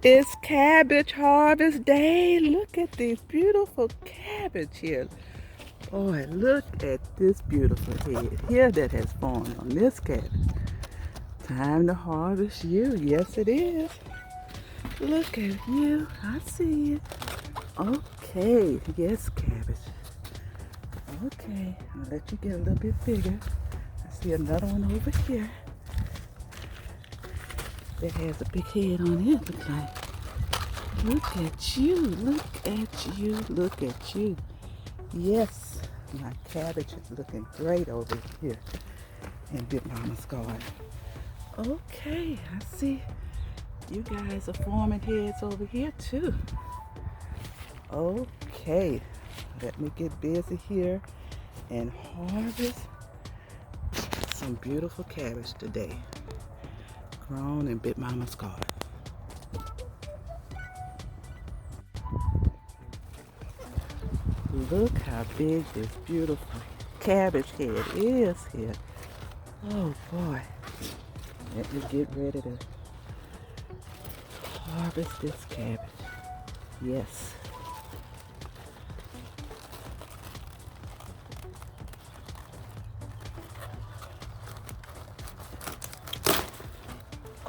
It's Cabbage Harvest Day. Look at these beautiful cabbage here. Boy, look at this beautiful head here that has formed on this cabbage. Time to harvest you. Yes, it is. Look at you. I see it. Okay. Yes, cabbage. Okay. I'll let you get a little bit bigger. I see another one over here that has a big head on it, looks like. Look at you, look at you, look at you. Yes, my cabbage is looking great over here in Big Mama's garden. Okay, I see you guys are forming heads over here too. Okay, let me get busy here and harvest some beautiful cabbage today, grown in Big Mama's garden. Look how big this beautiful cabbage head is here. Oh boy. Let me get ready to harvest this cabbage. Yes.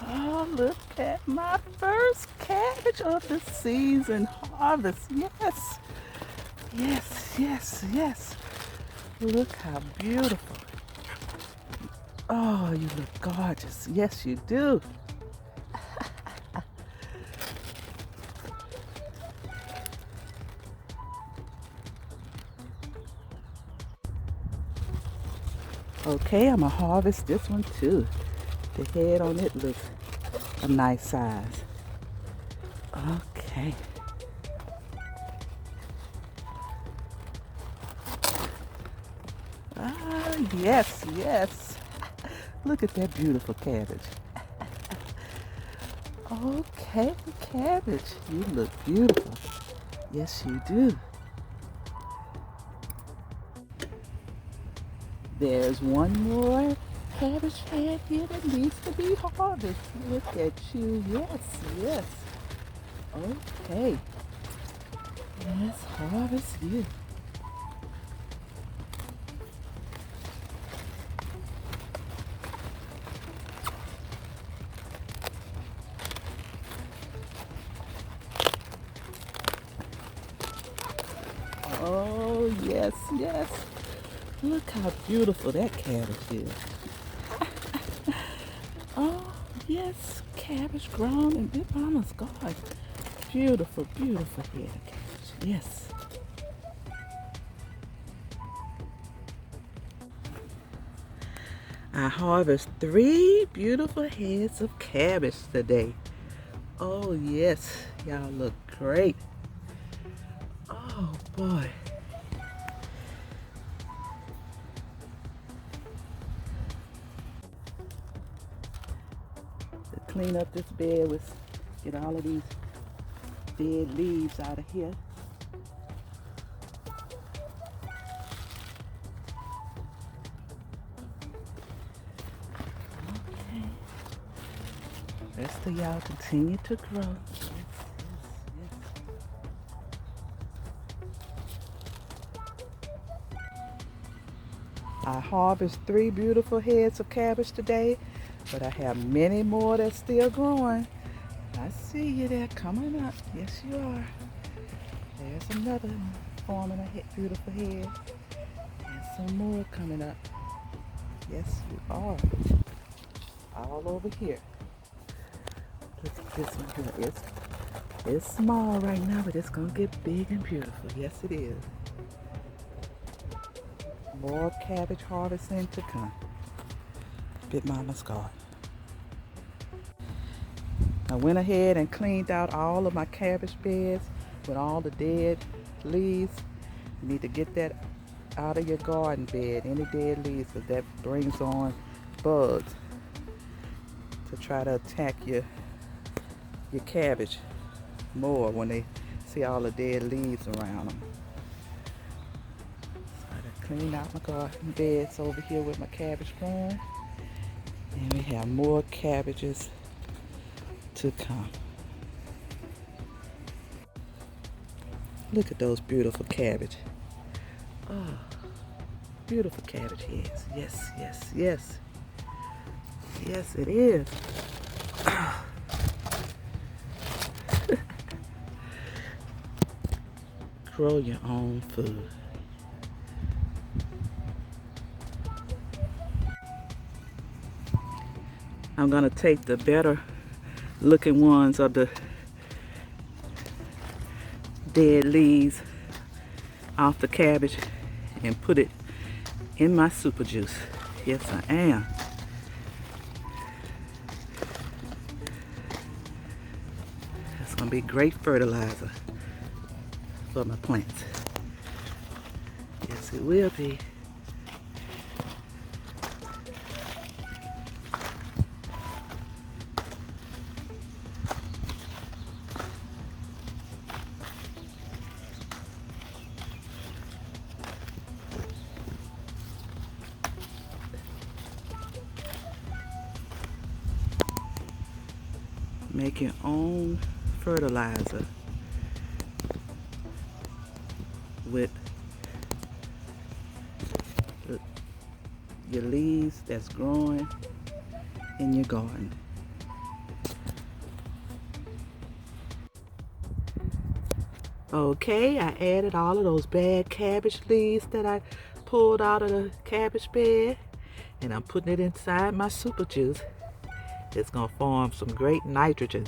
Oh, look at my first cabbage of the season harvest. Yes. Yes, yes, yes. Look how beautiful. Oh, you look gorgeous. Yes, you do. Okay, I'm gonna harvest this one too. The head on it looks a nice size. Okay. Ah, yes, yes. Look at that beautiful cabbage. Okay, cabbage, you look beautiful. Yes, you do. There's one more cabbage head here that needs to be harvested. Look at you. Yes, yes. Okay. Let's harvest you. Oh, yes, yes. Look how beautiful that cabbage is. Oh, yes, cabbage grown in Big Mama's garden. Beautiful, beautiful head of cabbage. Yes. I harvest 3 beautiful heads of cabbage today. Oh, yes, y'all look great. Oh, boy. To clean up this bed with, get all of these dead leaves out of here. Okay. Rest of y'all continue to grow. Yes, yes, yes. I harvest 3 beautiful heads of cabbage today, but I have many more that's still growing. I see you there coming up. Yes, you are. There's another one forming a beautiful head. And some more coming up. Yes, you are. All over here. Look at this one here. It's small right now, but it's going to get big and beautiful. Yes, it is. More cabbage harvesting to come. Big Mama's garden. I went ahead and cleaned out all of my cabbage beds with all the dead leaves. You need to get that out of your garden bed, any dead leaves, because that brings on bugs to try to attack your cabbage more when they see all the dead leaves around them. So I cleaned out my garden beds over here with my cabbage growing, and we have more cabbages to come. Look at those beautiful cabbage. Oh, beautiful cabbage heads. Yes, yes, yes. Yes, it is. Grow your own food. I'm gonna take the better looking ones of the dead leaves off the cabbage and put it in my super juice. Yes, I am. That's gonna be great fertilizer for my plants. Yes, it will be. Make your own fertilizer with your leaves that's growing in your garden. Okay, I added all of those bad cabbage leaves that I pulled out of the cabbage bed, and I'm putting it inside my super juice. It's gonna form some great nitrogen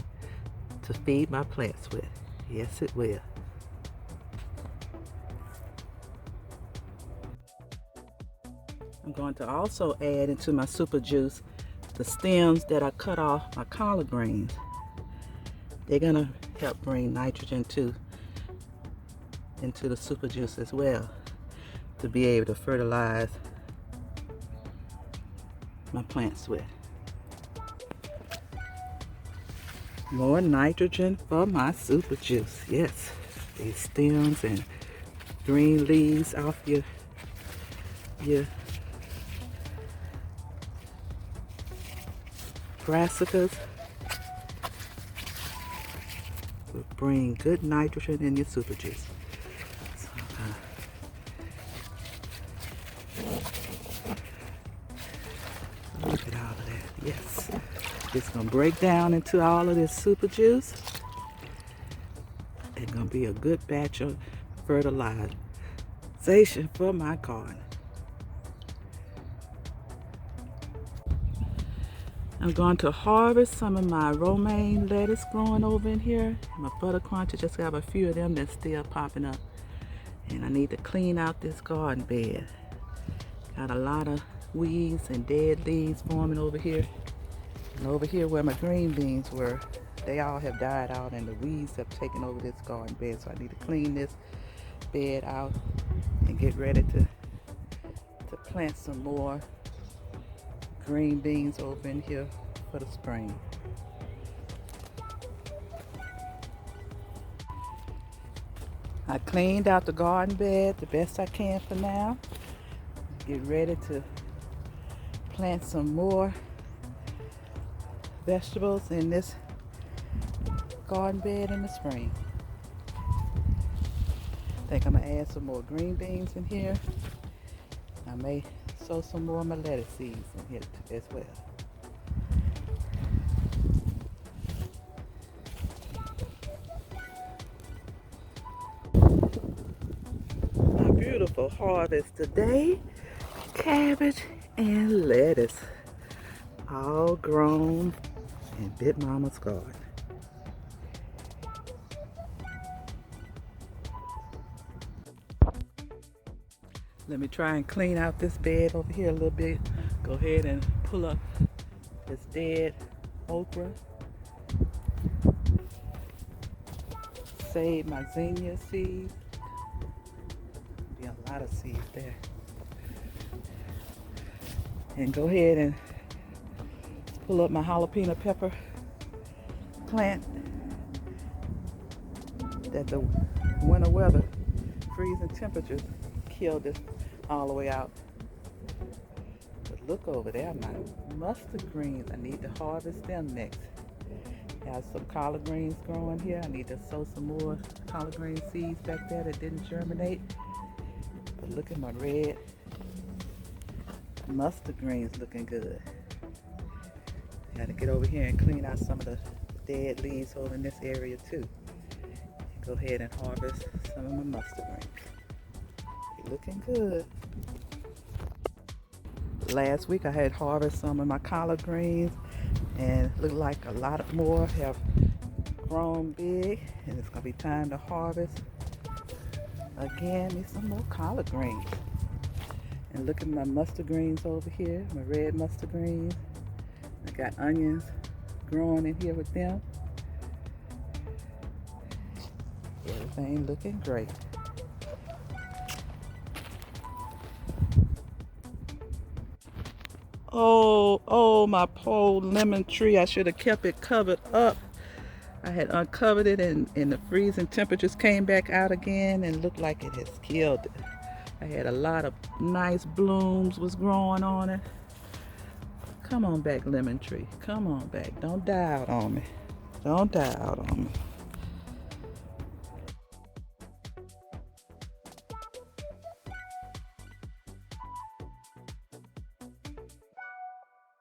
to feed my plants with. Yes, it will. I'm going to also add into my super juice the stems that I cut off my collard greens. They're gonna help bring nitrogen into the super juice as well, to be able to fertilize my plants with. More nitrogen for my super juice. Yes, these stems and green leaves off your brassicas will bring good nitrogen in your super juice. So, look at all of that. Yes. It's gonna break down into all of this super juice. It's gonna be a good batch of fertilization for my garden. I'm going to harvest some of my romaine lettuce growing over in here. My butter crunch, I just got a few of them that's still popping up. And I need to clean out this garden bed. Got a lot of weeds and dead leaves forming over here. And over here where my green beans were, they all have died out and the weeds have taken over this garden bed. So I need to clean this bed out and get ready to plant some more green beans over in here for the spring. I cleaned out the garden bed the best I can for now. Get ready to plant some more vegetables in this garden bed in the spring. I think I'm gonna add some more green beans in here. I may sow some more of my lettuce seeds in here as well. My beautiful harvest today, cabbage and lettuce, all grown in Big Mama's garden. Let me try and clean out this bed over here a little bit. Go ahead and pull up this dead okra. Save my zinnia seeds. Be a lot of seeds there. And go ahead and pull up my jalapeno pepper plant that the winter weather, freezing temperatures killed it all the way out. But look over there, my mustard greens. I need to harvest them next. Have some collard greens growing here. I need to sow some more collard green seeds back there that didn't germinate. But look at my red mustard greens looking good. Got to get over here and clean out some of the dead leaves over in this area too. Go ahead and harvest some of my mustard greens. They're looking good. Last week I had harvested some of my collard greens, and it looked like a lot more have grown big, and it's gonna be time to harvest again. Need some more collard greens. And look at my mustard greens over here, my red mustard greens. I got onions growing in here with them. Everything looking great. Oh, my poor lemon tree. I should have kept it covered up. I had uncovered it, and the freezing temperatures came back out again and looked like it has killed it. I had a lot of nice blooms was growing on it. Come on back, lemon tree. Come on back. Don't die out on me. Don't die out on me.